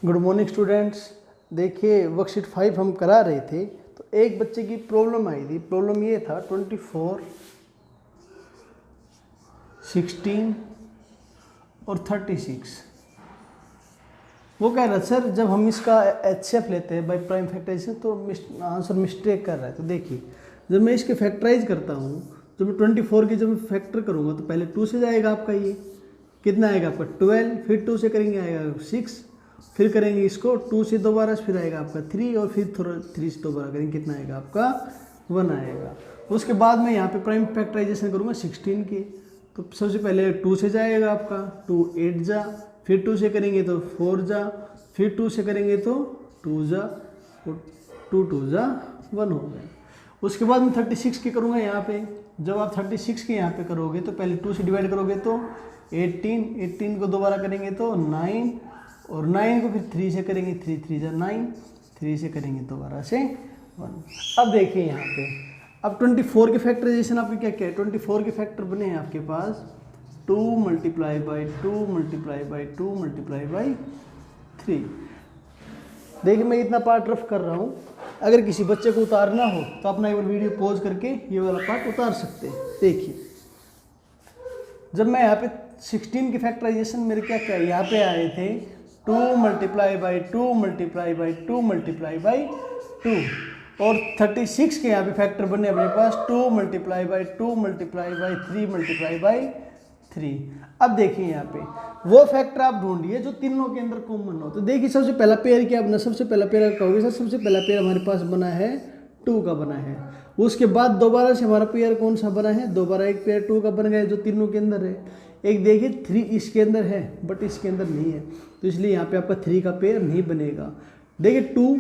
Good morning students. देखिए worksheet 5 हम करा रहे थे तो एक बच्चे की प्रॉब्लम आई थी। प्रॉब्लम ये था 24, 16 और 36। वो कह रहा सर जब हम इसका HCF लेते हैं बाई प्राइम फैक्टराइजेशन तो आंसर मिस्टेक कर रहा है। तो देखिए जब मैं इसके फैक्टराइज करता हूँ, जब मैं 24 की जब मैं फैक्टर करूँगा तो पहले 2 से जाएगा आपका, ये कितना आएगा आपका 12, फिर 2 से करेंगे आएगा 6, फिर करेंगे इसको 2 से दोबारा, फिर आएगा आपका 3 और फिर थोड़ा 3 से दोबारा करेंगे, कितना आएगा आपका 1 आएगा। उसके बाद मैं यहाँ पे प्राइम फैक्टराइजेशन करूँगा 16 की, तो सबसे पहले 2 से जाएगा आपका 2 8 जा, फिर 2 से करेंगे तो 4 जा, फिर 2 से करेंगे तो 2 जा, 2 2 जा 1 हो गया। उसके बाद मैं 36 की करूँगा यहाँ पे। जब आप 36 के यहाँ पे करोगे तो पहले 2 से डिवाइड करोगे तो 18 को दोबारा करेंगे तो 9 और 9 को फिर 3 से करेंगे, 3 3 जा 9, 3 से करेंगे दोबारा से 1। अब देखिए यहाँ पे अब 24 के फैक्टराइजेशन आपके क्या क्या है। 24 के फैक्टर बने हैं आपके पास 2 multiply by 2 multiply by 2 multiply by 3। देखिए मैं इतना पार्ट रफ कर रहा हूँ, अगर किसी बच्चे को उतारना हो तो अपना एक बार वीडियो पॉज करके ये वाला पार्ट उतार सकते हैं। देखिए जब मैं यहाँ पे 16 की फैक्टराइजेशन मेरे क्या क्या यहाँ पे आए थे 2 multiply by 2 multiply by 2 multiply by 2, और 36 के यहाँ पे फैक्टर बने अपने पास 2 multiply by 2 multiply by 3 multiply by 3। अब देखिए यहाँ पे वो फैक्टर आप ढूंढिए जो तीनों के अंदर कॉमन हो। तो देखिए सबसे पहला पेयर क्या बना, सबसे पहला पेयर कहोगे सर सबसे पहला पेयर हमारे पास बना है 2 का बना है। उसके बाद दोबारा से हमारा पेयर कौन सा बना है, दोबारा एक पेयर 2 का बन गया जो तीनों के अंदर है। एक देखिए 3 इसके अंदर है बट इसके अंदर नहीं है, तो इसलिए यहाँ पे आपका 3 का पेयर नहीं बनेगा। देखिए 2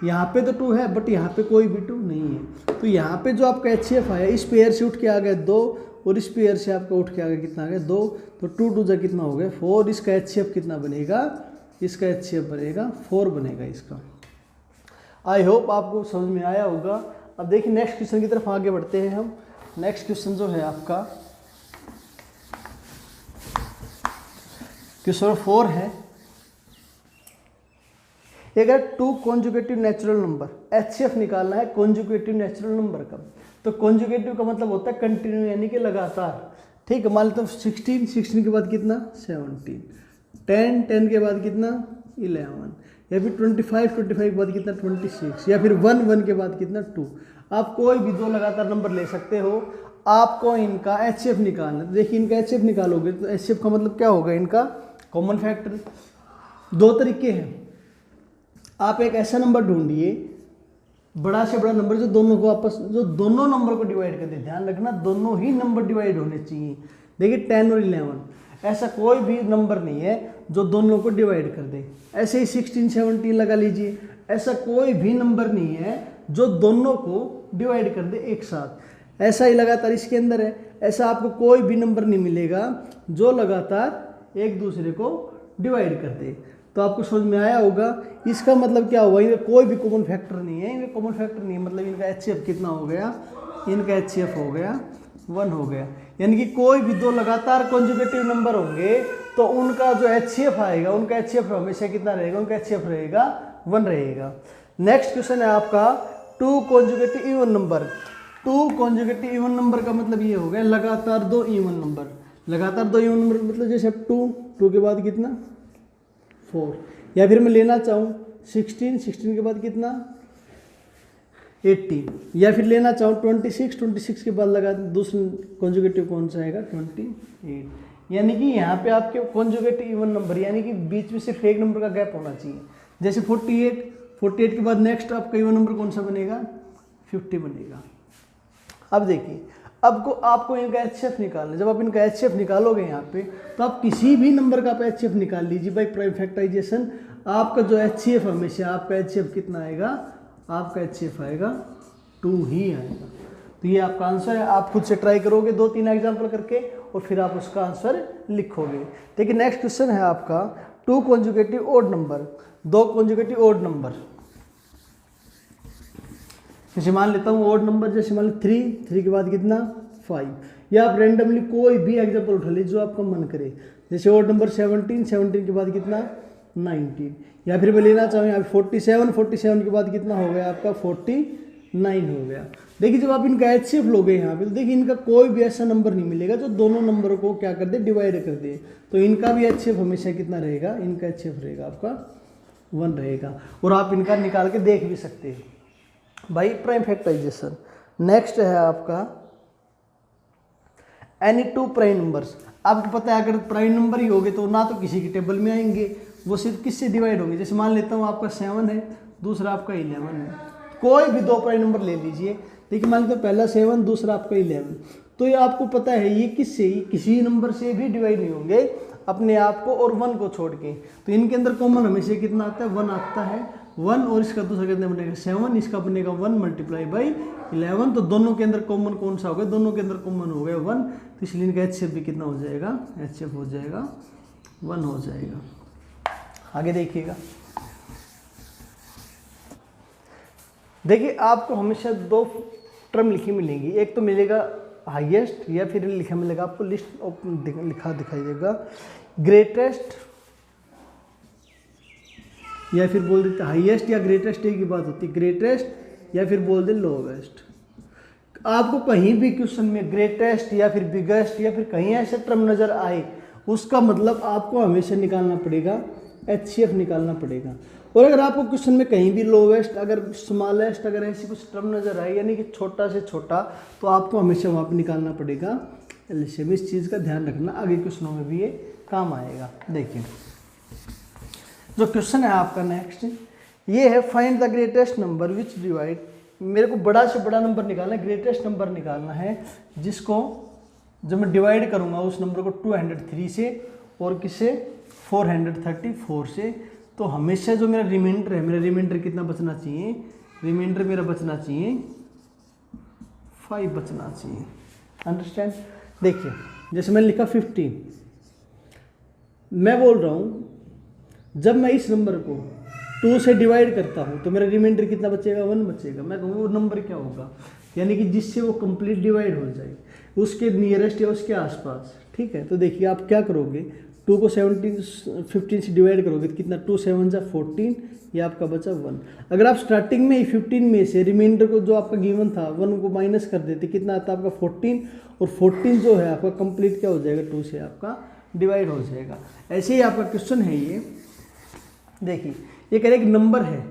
यहाँ पे तो 2 है बट यहाँ पे कोई भी 2 नहीं है, तो यहाँ पे जो आपका HCF आया इस पेयर से उठ के आ गया 2 और इस पेयर से आपका उठ के आ गया कितना आ गया 2, तो 2 2 जा कितना हो गया 4। इसका HCF कितना बनेगा, इसका HCF बनेगा 4 बनेगा इसका। आई होप आपको समझ में आया होगा। अब देखिए नेक्स्ट क्वेश्चन की तरफ आगे बढ़ते हैं हम। नेक्स्ट क्वेश्चन जो है आपका क्वेश्चन 4 है, अगर 2 कॉन्जुगेटिव नेचुरल नंबर HCF निकालना है कॉन्जुगेटिव नेचुरल नंबर का। तो कॉन्जुगेटिव का मतलब होता है कंटिन्यू यानी कि लगातार। ठीक है, मान लेते 16 के बाद कितना 17, 10 के बाद कितना 11, या फिर 25 के बाद कितना 26, या फिर 1 के बाद कितना 2। आप कोई भी 2 लगातार नंबर ले सकते हो, आपको इनका HCF निकालना है। देखिए इनका HCF निकालोगे तो HCF का मतलब क्या होगा, इनका कॉमन फैक्टर। 2 तरीके हैं, आप एक ऐसा नंबर ढूंढिए बड़ा से बड़ा नंबर जो दोनों को आपस जो दोनों नंबर को डिवाइड कर दे। ध्यान रखना दोनों ही नंबर डिवाइड होने चाहिए। देखिए 10 और 11 ऐसा कोई भी नंबर नहीं है जो दोनों को डिवाइड कर दे। ऐसे ही 16 17 लगा लीजिए, ऐसा कोई भी नंबर नहीं है जो दोनों को डिवाइड कर दे एक साथ। ऐसा ही लगातार इसके अंदर है, ऐसा आपको कोई भी नंबर नहीं मिलेगा जो लगातार एक दूसरे को डिवाइड कर दे। तो आपको समझ में आया होगा। इसका मतलब क्या हुआ, इनका कोई भी कॉमन फैक्टर नहीं है, इनका कॉमन फैक्टर नहीं है मतलब इनका HCF कितना हो गया, इनका HCF हो गया 1 हो गया। यानी कि कोई भी 2 लगातार कॉन्जुगेटिव नंबर होंगे तो उनका जो HCF आएगा, उनका HCF हमेशा कितना रहेगा, उनका HCF रहेगा 1 रहेगा। नेक्स्ट क्वेश्चन है आपका 2 conjugative even number. 2 conjugative even number का मतलब ये हो गया लगातार 2 इवन नंबर। लगातार 2 इवन नंबर मतलब जैसे 2 के बाद कितना 4, या फिर मैं लेना चाहूँ 16 के बाद कितना 18, या फिर लेना चाहूँ 26 के बाद लगा दूसरा कॉन्जुगेटिव कौन सा आएगा 28। यानी कि यहाँ पे आपके कॉन्जुगेटिव इवन नंबर यानी कि बीच में सिर्फ एक नंबर का गैप होना चाहिए। जैसे 48 के बाद नेक्स्ट आपका इवन नंबर कौन सा बनेगा 50 बनेगा। अब देखिए अब को आपको इनका HCF निकालना है। जब आप इनका HCF निकालोगे यहाँ पे तो आप किसी भी नंबर का आप HCF निकाल लीजिए बाई प्राइम फैक्टराइजेशन। आपका जो HCF हमेशा आपका HCF कितना आएगा, आपका HCF आएगा 2 ही आएगा। तो ये आपका आंसर है। आप खुद से ट्राई करोगे 2-3 एग्जाम्पल करके और फिर आप उसका आंसर लिखोगे। देखिए नेक्स्ट क्वेश्चन है आपका 2 conjugative odd number, 2 conjugative odd number. जैसे मान लेता हूँ ओड नंबर, जैसे मान लो 3 के बाद कितना 5, या आप रेंडमली कोई भी एग्जाम्पल उठा लीजिए जो आपका मन करे। जैसे ओड नंबर 17 के बाद कितना 19, या फिर मैं लेना चाहूँ यहाँ पे 47, 47 के बाद कितना हो गया आपका 49 हो गया। देखिए जब आप इनका HCF लोगे यहाँ पे तो देखिए इनका कोई भी ऐसा नंबर नहीं मिलेगा जो दोनों नंबरों को क्या कर दे, डिवाइड कर दे। तो इनका भी HCF हमेशा कितना रहेगा, इनका HCF रहेगा आपका 1 रहेगा। और आप इनका निकाल के देख भी सकते हैं भाई प्राइम फैक्टराइजेशन। नेक्स्ट है आपका एनी टू प्राइम नंबर्स। आपको पता है अगर प्राइम नंबर ही होंगे तो ना तो किसी की टेबल में आएंगे, वो सिर्फ किससे डिवाइड होंगे। जैसे मान लेता हूँ आपका 7 है, दूसरा आपका 11 है, कोई भी दो प्राइम नंबर ले लीजिए। देखिए मान लेते पहला 7, दूसरा आपका 11, तो ये आपको पता है ये किससे, किसी नंबर से भी डिवाइड नहीं होंगे अपने आप को और 1 को छोड़ के। तो इनके अंदर कॉमन हमेशा कितना आता है, 1 आता है। 1 और इसका दूसरा कितना बनेगा 7, इसका बनेगा 1 मल्टीप्लाई बाई 11। तो दोनों के अंदर कॉमन कौन सा हो गया, दोनों के अंदर कॉमन हो गया 1। तो इसलिए इनका HCF भी कितना हो जाएगा, HCF हो जाएगा 1 हो जाएगा। आगे देखिएगा, देखिए आपको हमेशा 2 टर्म लिखी मिलेंगी। एक तो मिलेगा हाईएस्ट या फिर लिखा मिलेगा आपको लिस्ट लिखा दिखाई देगा ग्रेटेस्ट, या फिर बोल देते हाईएस्ट या ग्रेटेस्ट, एक ही बात होती है, ग्रेटेस्ट या फिर बोल दे लोवेस्ट। आपको कहीं भी क्वेश्चन में ग्रेटेस्ट या फिर बिगेस्ट या फिर कहीं ऐसे टर्म नजर आए, उसका मतलब आपको हमेशा निकालना पड़ेगा HCF निकालना पड़ेगा। और अगर आपको क्वेश्चन में कहीं भी लोवेस्ट, अगर स्मॉलेस्ट, अगर ऐसी कुछ टर्म नजर आए यानी कि छोटा से छोटा, तो आपको हमेशा वहाँ पर निकालना पड़ेगा LCM। इस चीज़ का ध्यान रखना, आगे क्वेश्चनों में भी ये काम आएगा। देखिए जो क्वेश्चन है आपका नेक्स्ट ये है, find the greatest number which divide. मेरे को बड़ा से बड़ा नंबर निकालना है, ग्रेटेस्ट नंबर निकालना है जिसको जब मैं डिवाइड करूंगा उस नंबर को 203 से और किससे 434 से। तो हमेशा जो मेरा रिमाइंडर है, मेरा रिमाइंडर कितना बचना चाहिए, रिमाइंडर मेरा बचना चाहिए 5 बचना चाहिए। अंडरस्टैंड। देखिए जैसे मैंने लिखा 15, मैं बोल रहा हूँ जब मैं इस नंबर को 2 से डिवाइड करता हूँ तो मेरा रिमाइंडर कितना बचेगा, 1 बचेगा। मैं कहूँगा वो नंबर क्या होगा, यानी कि जिससे वो कंप्लीट डिवाइड हो जाए, उसके नियरेस्ट या उसके आसपास। ठीक है, तो देखिए आप क्या करोगे, 2 को 15 से डिवाइड करोगे तो कितना, 2 7 जा 14, ये आपका बचा 1। अगर आप स्टार्टिंग में ही 15 में से रिमाइंडर को जो आपका गिवन था 1 को माइनस कर देते, कितना आता आपका 14, और 14 जो है आपका कंप्लीट क्या हो जाएगा, 2 से आपका डिवाइड हो जाएगा। ऐसे ही आपका क्वेश्चन है ये। देखिए ये कह रहे एक नंबर है,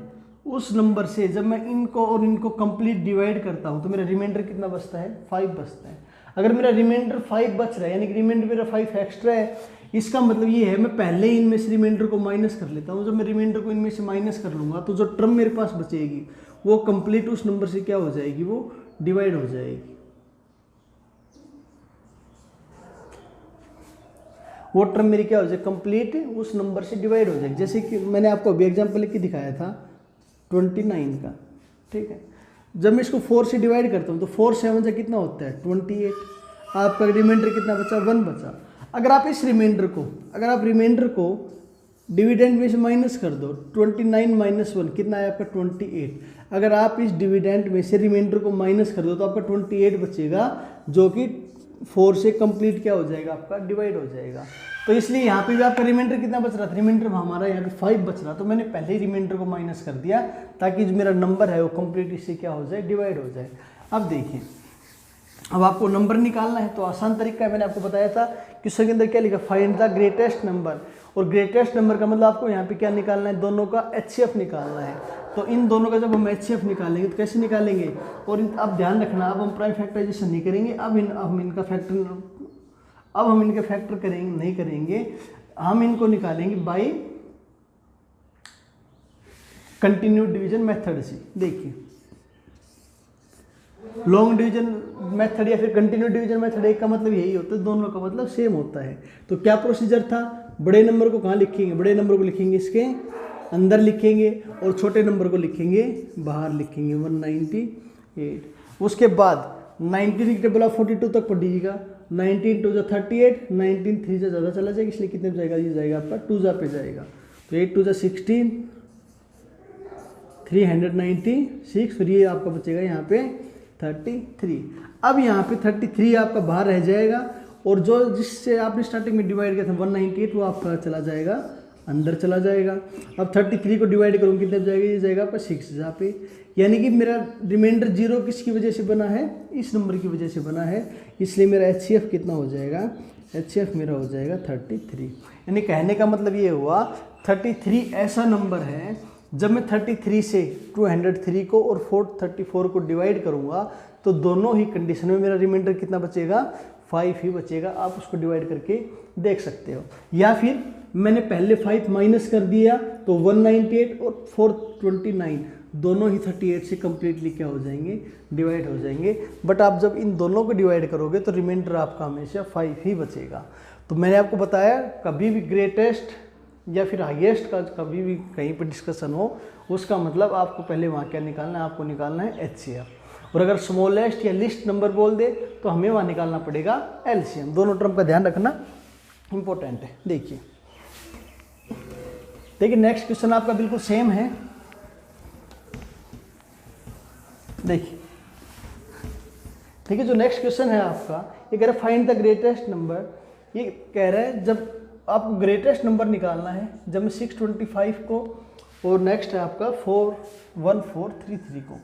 उस नंबर से जब मैं इनको और इनको कंप्लीट डिवाइड करता हूँ तो मेरा रिमाइंडर कितना बचता है, 5 बचता है। अगर मेरा रिमाइंडर 5 बच रहा है यानी कि रिमाइंडर मेरा 5 एक्स्ट्रा है, इसका मतलब ये है मैं पहले ही इनमें से रिमाइंडर को माइनस कर लेता हूँ। जब मैं रिमाइंडर को इनमें से माइनस कर लूँगा तो जो टर्म मेरे पास बचेगी वो कंप्लीट उस नंबर से क्या हो जाएगी, वो डिवाइड हो जाएगी। वो टर्म मेरी क्या हो जाएगी, कंप्लीट उस नंबर से डिवाइड हो जाएगी। जैसे कि मैंने आपको अभी एग्जाम्पल लिख के दिखाया था 29 का। ठीक है, जब मैं इसको 4 से डिवाइड करता हूँ तो 4 7 से कितना होता है 28। आपका रिमाइंडर कितना बचा, 1 बचा। अगर आप इस रिमाइंडर को, अगर आप रिमाइंडर को डिविडेंड में से माइनस कर दो, 29 माइनस 1 कितना है आपका 28। अगर आप इस डिविडेंड में से रिमाइंडर को माइनस कर दो तो आपका 28 बचेगा, जो कि 4 से कंप्लीट क्या हो जाएगा, आपका डिवाइड हो जाएगा। तो इसलिए यहाँ पे भी आपका रिमाइंडर कितना बच रहा था, रिमाइंडर हमारा यहाँ पे 5 बच रहा, तो मैंने पहले ही रिमाइंडर को माइनस कर दिया ताकि जो मेरा नंबर है वो कंप्लीट इससे क्या हो जाए, डिवाइड हो जाए। अब देखिए, अब आपको नंबर निकालना है तो आसान तरीका है, मैंने आपको बताया था क्वेश्चन के अंदर क्या लिखा, फाइंड द ग्रेटेस्ट नंबर। और ग्रेटेस्ट नंबर का मतलब आपको यहाँ पे क्या निकालना है, दोनों का HCF निकालना है। तो इन दोनों का जब हम HCF निकालेंगे तो कैसे निकालेंगे, और अब ध्यान रखना, अब हम प्राइम फैक्टराइजेशन नहीं करेंगे, अब हम इनका फैक्टर करेंगे नहीं करेंगे, हम इनको निकालेंगे बाय कंटिन्यूड डिवीजन मेथड से। देखिए लॉन्ग डिवीजन मेथड या फिर कंटिन्यूड डिवीजन मेथड, एक का मतलब यही होता है, दोनों का मतलब सेम होता है। तो क्या प्रोसीजर था, बड़े नंबर को कहाँ लिखेंगे, बड़े नंबर को लिखेंगे इसके अंदर लिखेंगे और छोटे नंबर को लिखेंगे बाहर लिखेंगे 198। उसके बाद 19 की टेबल ऑफ 42 तक पढ़ लीजिएगा, 19 2 38, 19 3 से ज़्यादा चला जाएगा, इसलिए कितने पे जाएगा, ये जाएगा आपका 2 पे जाएगा। तो 8 2 16, 396, फिर ये आपका बचेगा यहाँ पे 33। अब यहाँ पे 33 आपका बाहर रह जाएगा, और जो जिससे आपने स्टार्टिंग में डिवाइड किया था 198 वो आपका चला जाएगा अंदर चला जाएगा। अब 33 को डिवाइड करूँ कितने जाएगा, ये जाएगा आपका 6 जहाँ पे, यानी कि मेरा रिमाइंडर 0 किसकी वजह से बना है, इस नंबर की वजह से बना है, इसलिए मेरा HCF कितना हो जाएगा, HCF मेरा हो जाएगा 33। यानी कहने का मतलब ये हुआ 33 ऐसा नंबर है जब मैं 33 से 203 को और 434 को डिवाइड करूँगा तो दोनों ही कंडीशन में मेरा रिमाइंडर कितना बचेगा, 5 ही बचेगा। आप उसको डिवाइड करके देख सकते हो। या फिर मैंने पहले 5 माइनस कर दिया तो 198 और 429 दोनों ही 38 से कम्प्लीटली क्या हो जाएंगे, डिवाइड हो जाएंगे। बट आप जब इन दोनों को डिवाइड करोगे तो रिमाइंडर आपका हमेशा 5 ही बचेगा। तो मैंने आपको बताया कभी भी ग्रेटेस्ट या फिर हाईएस्ट का कभी भी कहीं पर डिस्कशन हो, उसका मतलब आपको पहले वहाँ क्या निकालना है, आपको निकालना है HCF। और अगर स्मॉलेस्ट या लिस्ट नंबर बोल दे तो हमें वहाँ निकालना पड़ेगा LCM। दोनों टर्म का ध्यान रखना इंपॉर्टेंट है। देखिए नेक्स्ट क्वेश्चन आपका बिल्कुल सेम है। देखिए जो नेक्स्ट क्वेश्चन है आपका, ये कह रहा है फाइंड द ग्रेटेस्ट नंबर। ये कह रहा है जब आपको ग्रेटेस्ट नंबर निकालना है, जब मैं 625 को और नेक्स्ट है आपका 41433 को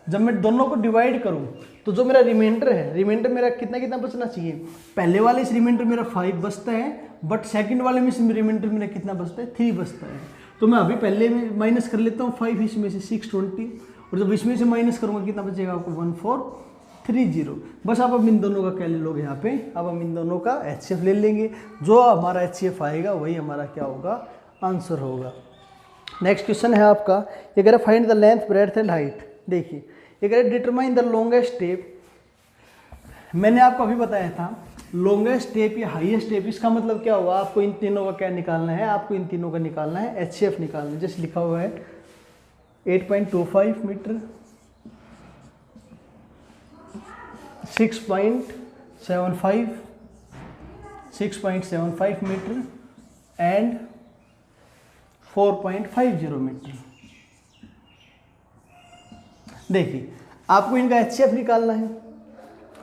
जब मैं दोनों को डिवाइड करूं तो जो मेरा रिमाइंडर है, रिमाइंडर मेरा कितना कितना बचना चाहिए। पहले वाले से रिमाइंडर मेरा 5 बचता है, बट सेकंड वाले में से रिमाइंडर मेरा कितना बचता है, 3 बचता है। तो मैं अभी पहले में माइनस कर लेता हूँ 5 इसमें से 620, और जब इसमें से माइनस करूँगा कितना बचेगा आपको 1430। बस आप अब इन दोनों का क्या ले लोगे यहाँ पे, अब हम इन दोनों का HCF ले लेंगे। जो हमारा HCF आएगा वही हमारा क्या होगा, आंसर होगा। नेक्स्ट क्वेश्चन है आपका, ये कह रहा है find the length breadth and height. देखिए ये कह रहा है डिटरमाइन द लॉन्गेस्ट स्टेप। मैंने आपको अभी बताया था लॉन्गेस्ट स्टेप या हाईएस्ट स्टेप, इसका मतलब क्या हुआ, आपको इन तीनों का क्या निकालना है, आपको इन तीनों का निकालना है HCF निकालना है। जैसे लिखा हुआ है 8.25 मीटर, 6.75 मीटर एंड 4.50 मीटर। देखिए आपको इनका HCF निकालना है,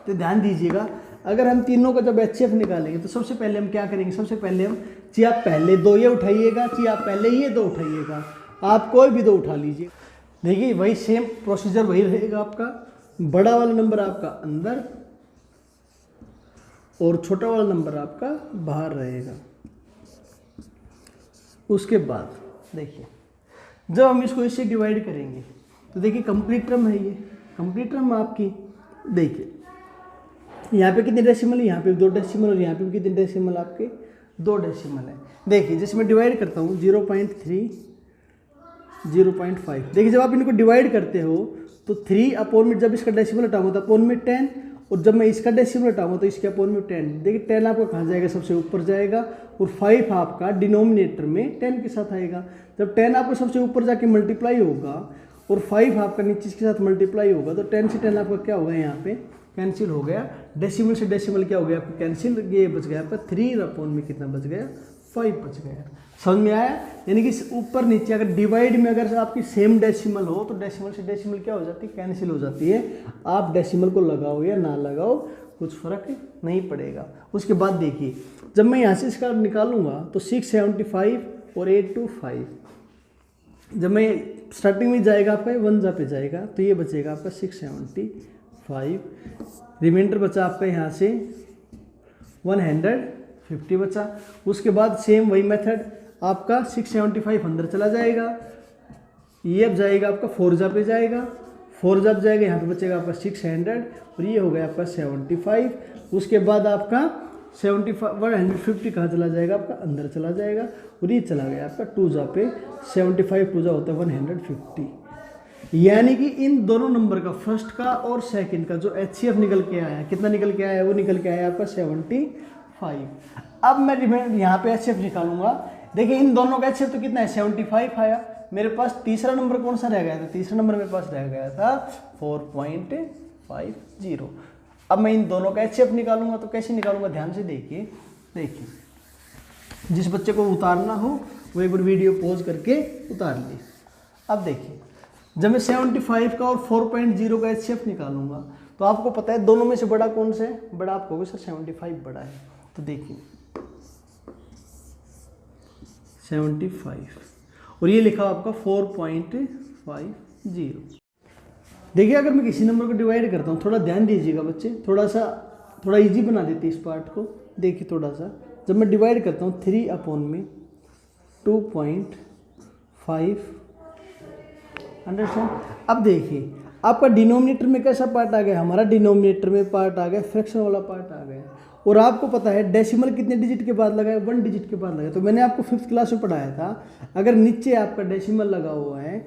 तो ध्यान दीजिएगा। अगर हम तीनों का जब HCF निकालेंगे तो सबसे पहले हम क्या करेंगे, सबसे पहले हम चाहे आप पहले 2 ये उठाइएगा, चाहे आप पहले ये 2 उठाइएगा, आप कोई भी 2 उठा लीजिए। देखिए वही सेम प्रोसीजर वही रहेगा आपका। बड़ा वाला नंबर आपका अंदर और छोटा वाला नंबर आपका बाहर रहेगा। उसके बाद देखिए जब हम इसको इससे डिवाइड करेंगे तो देखिए कंप्लीट टर्म है, ये कंप्लीट टर्म आपकी। देखिए यहाँ पे कितने डेसिमल है, यहाँ पे 2 डेसिमल, और यहाँ पे भी कितने डेसिमल आपके 2 डेसिमल है। देखिए जैसे मैं डिवाइड करता हूँ 0.3, 0.5। देखिए जब आप इनको डिवाइड करते हो तो 3 अपॉन में जब इसका डेसिमल हटाऊंगा तो अपॉन में 10, और जब मैं इसका डेसिमल हटाऊंगा तो इसके अपॉन में 10। देखिए 10 आपका कहाँ जाएगा, सबसे ऊपर जाएगा, और 5 आपका डिनोमिनेटर में 10 के साथ आएगा। जब 10 आपको सबसे ऊपर जाके मल्टीप्लाई होगा और 5 आपका नीचे के साथ मल्टीप्लाई होगा तो 10 से 10 आपका क्या होगा, यहाँ पे कैंसिल हो गया। डेसिमल से डेसिमल क्या हो गया आपका कैंसिल, ये बच गया आपका 3 अपॉन में कितना बच गया, 5 बच गया। समझ में आया। यानी कि ऊपर नीचे अगर डिवाइड में अगर आपकी सेम डेसिमल हो तो डेसिमल से डेसिमल क्या हो जाती है, कैंसिल हो जाती है। आप डेसिमल को लगाओ या ना लगाओ कुछ फर्क नहीं पड़ेगा। उसके बाद देखिए जब मैं यहाँ से इसका निकालूंगा तो 675 और 825, जब मैं स्टार्टिंग में जाएगा आपका 1 जा पे जाएगा तो ये बचेगा आपका 675, रिमाइंडर बचा आपका यहाँ से 150 बचा। उसके बाद सेम वही मेथड आपका 675 अंदर चला जाएगा, ये अब जाएगा आपका 4 जा पे जाएगा, 4 जब जाएगा यहाँ पे बचेगा आपका 600, और ये हो गया आपका 75। उसके बाद आपका 150 कहाँ चला जाएगा, आपका अंदर चला जाएगा, और ये चला गया आपका 2 जा पे, 75 2 जा होता है 150। यानी कि इन दोनों नंबर का फर्स्ट का और सेकंड का जो HCF निकल के आया है, कितना निकल के आया है, वो निकल के आया आपका 75। अब मैं रिमाइंडर यहाँ पे HCF निकालूंगा। देखिए इन दोनों का HCF तो कितना है, 75 आया। मेरे पास तीसरा नंबर कौन सा रह गया था, तीसरा नंबर मेरे पास रह गया था 4.50। अब मैं इन दोनों का HCF निकालूंगा तो कैसे निकालूंगा, ध्यान से देखिए। जिस बच्चे को उतारना हो वो एक बार वीडियो पॉज करके उतार ली। अब देखिए जब मैं 75 का और 4.0 का HCF निकालूंगा तो आपको पता है दोनों में से बड़ा कौन सा है, बड़ा आपको सर 75 बड़ा है। तो देखिए 75 और ये लिखा आपका 4.50। देखिए अगर मैं किसी नंबर को डिवाइड करता हूँ, थोड़ा ध्यान दीजिएगा बच्चे, थोड़ा इजी बना देते इस पार्ट को। देखिए थोड़ा सा, जब मैं डिवाइड करता हूँ 3/2.5, अंडरस्टैंड। अब देखिए आपका डिनोमिनेटर में कैसा पार्ट आ गया, हमारा डिनोमिनेटर में पार्ट आ गया फ्रैक्शन वाला पार्ट आ गया। और आपको पता है डेसिमल कितने डिजिट के बाद लगाए, 1 डिजिट के बाद लगाए। तो मैंने आपको 5th क्लास में पढ़ाया था, अगर नीचे आपका डेसिमल लगा हुआ है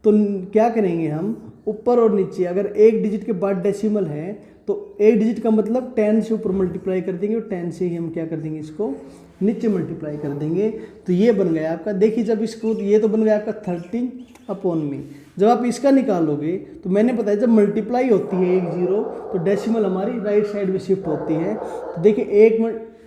तो क्या करेंगे हम, ऊपर और नीचे अगर 1 डिजिट के बाद डेसिमल है तो 1 डिजिट का मतलब 10 से ऊपर मल्टीप्लाई कर देंगे और 10 से ही हम क्या कर देंगे, इसको नीचे मल्टीप्लाई कर देंगे। तो ये बन गया आपका, देखिए जब इसको, ये तो बन गया आपका 30/में। जब आप इसका निकालोगे तो मैंने बताया जब मल्टीप्लाई होती है 1 0 तो डेसिमल हमारी राइट साइड में शिफ्ट होती है। तो देखिए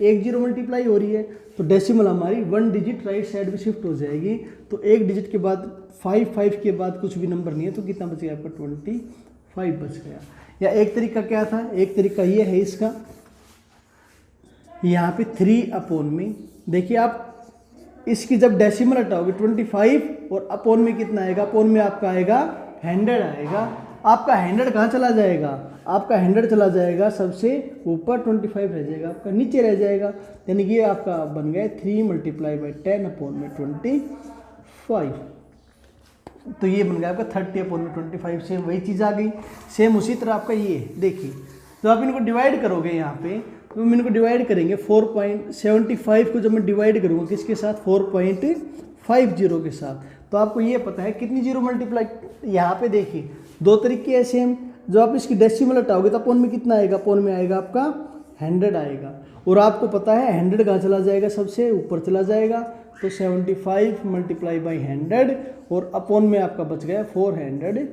1 0 मल्टीप्लाई हो रही है तो डेसिमल हमारी 1 डिजिट राइट साइड में शिफ्ट हो जाएगी। तो 1 डिजिट के बाद 5 के बाद कुछ भी नंबर नहीं है, तो कितना बच गया आपका 25 बच गया। या एक तरीका क्या था, एक तरीका ये है इसका, यहाँ पे 3/में। देखिए आप इसकी जब डेसिमल हटाओगे 25 और अपॉन में कितना आएगा, अपॉन में आपका आएगा 100 आएगा। आपका 100 कहाँ चला जाएगा, आपका 100 चला जाएगा सबसे ऊपर, 25 रह जाएगा आपका नीचे रह जाएगा। यानी कि ये आपका बन गया 3 × 10/25। तो ये बन गया आपका 30/25। सेम वही चीज़ आ गई। सेम उसी तरह आपका ये देखिए, तो आप इनको डिवाइड करोगे यहाँ पे, तो हम इनको डिवाइड करेंगे 4.75 को जब मैं डिवाइड करूँगा किसके साथ, 4.50 के साथ, तो आपको ये पता है कितनी जीरो मल्टीप्लाई। यहाँ पे देखिए 2 तरीके हैं सेम, जो आप इसकी डेसिमल हटाओगे तो अपॉन में कितना आएगा, अपॉन में आएगा आपका 100 आएगा। और आपको पता है 100 कहाँ चला जाएगा, सबसे ऊपर चला जाएगा। तो 75 × 100 और अपॉन में आपका बच गया 450।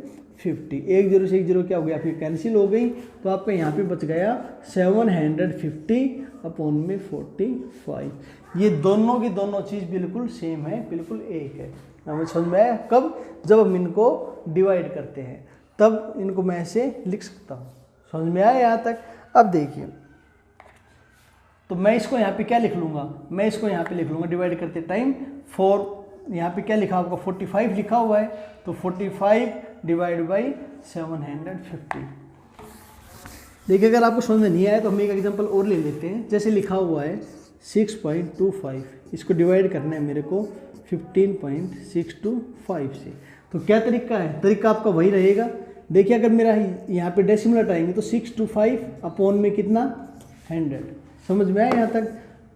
1 0 से 1 0 क्या हो गया, आपकी कैंसिल हो गई। तो आपका यहाँ पे बच गया 750/45। ये दोनों की दोनों चीज़ बिल्कुल सेम है, बिल्कुल एक है। हमें समझ में आया कब, जब हम इनको डिवाइड करते हैं तब इनको मैं ऐसे लिख सकता हूँ। समझ में आया यहाँ तक। अब देखिए, तो मैं इसको यहाँ पे क्या लिख लूँगा, मैं इसको यहाँ पे लिख लूँगा डिवाइड करते टाइम 4, यहाँ पे क्या लिखा होगा 45 लिखा हुआ है, तो 45/750। देखिए अगर आपको समझ में नहीं आया तो हम एक एग्जांपल और ले लेते हैं। जैसे लिखा हुआ है 6.25, इसको डिवाइड करना है मेरे को 15.625 से। तो क्या तरीका है, तरीका आपका वही रहेगा। देखिए अगर मेरा यहाँ पे डेसिमल हटाएंगे तो 625 अपॉन में कितना 100। समझ में आया यहाँ तक।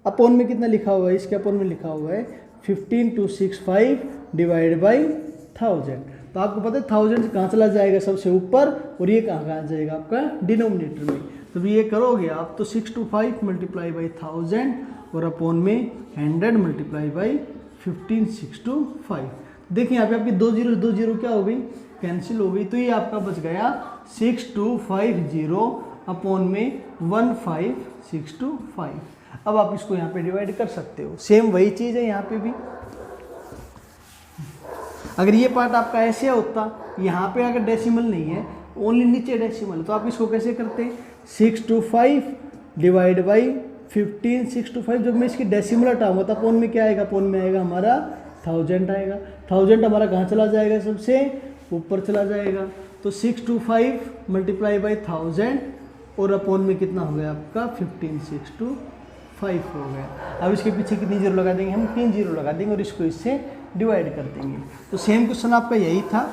अपॉन में कितना लिखा हुआ है, इसके अपॉन में लिखा हुआ है 15/1000। तो आपको पता है 1000 कहाँ चला जाएगा, सबसे ऊपर, और ये कहाँ जाएगा आपका डिनोमिनेटर में। तो ये करोगे आप तो 625 × 1000 और अपॉन में 100 × 15/625। देखिए यहाँ पे आपकी 2 0 क्या हो गई, कैंसिल हो गई। तो ये आपका बच गया 6250 अपॉन में 15625। अब आप इसको यहाँ पे डिवाइड कर सकते हो। सेम वही चीज़ है यहाँ पे भी। अगर ये पार्ट आपका ऐसे होता, यहाँ पे अगर डेसिमल नहीं है, ओनली नीचे डेसिमल, तो आप इसको कैसे करते, 625/15/625। जब मैं इसकी डेसिमल हटाऊंगा तो अपॉन में क्या आएगा, अपॉन में आएगा हमारा 1000 आएगा। 1000 हमारा कहाँ चला जाएगा, सबसे ऊपर चला जाएगा। तो 625 × 1000 और अपॉन में कितना हो गया आपका 15/625 हो गया। अब इसके पीछे कितनी जीरो लगा देंगे, हम 3 जीरो लगा देंगे और इसको इससे डिवाइड कर देंगे। तो सेम क्वेश्चन आपका यही था।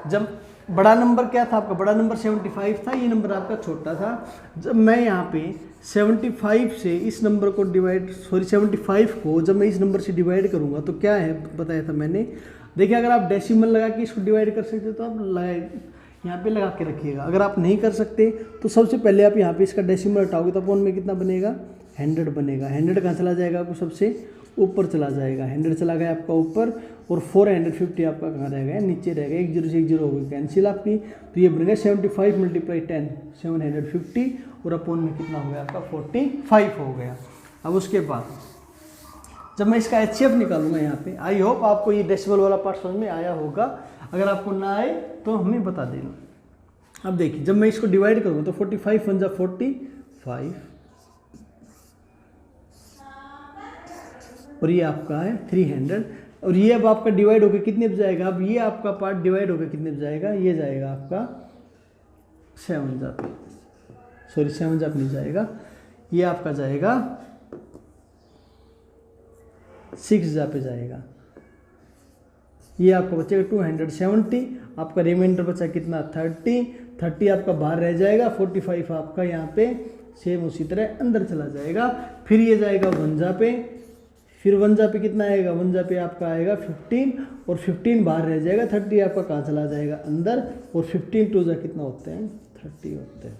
जब बड़ा नंबर क्या था आपका, बड़ा नंबर 75 था, ये नंबर आपका छोटा था। जब मैं यहाँ पे 75 से इस नंबर को 75 को जब मैं इस नंबर से डिवाइड करूँगा तो क्या है बताया था मैंने। देखिए अगर आप डेसिमल लगा के इसको डिवाइड कर सकते तो आप यहाँ पे लगा के रखिएगा। अगर आप नहीं कर सकते तो सबसे पहले आप यहाँ पे इसका डेसिमल हटाओगे तो अपॉन में कितना बनेगा, 100 बनेगा। 100 कहाँ चला जाएगा, आपको सबसे ऊपर चला जाएगा। 100 चला गया आपका ऊपर और 450 आपका कहाँ रह गया, नीचे रह गया। 1 0 से 1 0 हो गई कैंसिल आपकी। तो ये बन गया 75 × 10 750 और अपॉन में कितना हो गया आपका 45 हो गया। अब उसके बाद जब मैं इसका HCF निकालूंगा यहाँ पे, आई होप आपको ये डेसिमल वाला पार्ट समझ में आया होगा। अगर आपको ना आए तो हमें बता देना। अब देखिए जब मैं इसको डिवाइड करूँगा तो 45 × 1 = 45, और ये आपका है 300, और ये अब आपका डिवाइड होकर कितने पे जाएगा, अब ये आपका पार्ट डिवाइड होकर कितने पे जाएगा, ये जाएगा आपका 7 जा पे, सॉरी 7 जा पे नहीं जाएगा, ये आपका जाएगा 6 जा पे जाएगा, ये आपका बचेगा 270, आपका रिमाइंडर बचा कितना 30 आपका बाहर रह जाएगा, 45 आपका यहाँ पे सेम उसी तरह अंदर चला जाएगा। फिर ये जाएगा 1 जा पे, फिर 1 जा पे कितना आएगा, 1 जा पे आपका आएगा 15 और 15 बाहर रह जाएगा, 30 आपका कहाँ चला जाएगा अंदर, और 15 2 जा कितना होते हैं 30 होते हैं,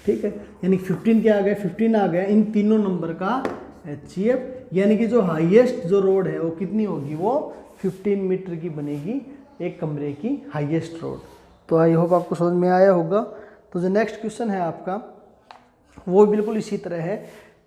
ठीक है। यानी 15 क्या आ गया, 15 आ गया इन तीनों नंबर का HCF, यानी कि जो हाईएस्ट जो रोड है वो कितनी होगी, वो 15 मीटर की बनेगी, एक कमरे की हाईएस्ट रोड। तो आई होप आपको समझ में आया होगा। तो जो नेक्स्ट क्वेश्चन है आपका वो बिल्कुल इसी तरह है।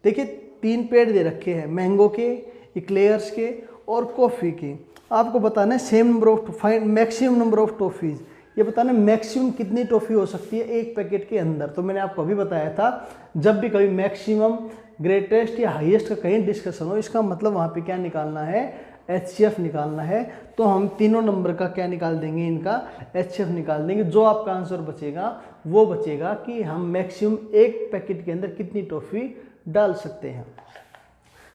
देखिए 3 पेड़ दे रखे हैं, मैंगो के, इक्लेयर्स के और कॉफ़ी के। आपको बताना है same number of find maximum number of toffees, ये बताना मैक्सिमम कितनी टॉफ़ी हो सकती है एक पैकेट के अंदर। तो मैंने आपको अभी बताया था जब भी कभी मैक्सिमम, ग्रेटेस्ट या हाईएस्ट का कहीं डिस्कशन हो, इसका मतलब वहाँ पे क्या निकालना है, HCF निकालना है। तो हम तीनों नंबर का क्या निकाल देंगे, इनका HCF निकाल देंगे। जो आपका आंसर बचेगा वो बचेगा कि हम मैक्सिमम एक पैकेट के अंदर कितनी टॉफ़ी डाल सकते हैं।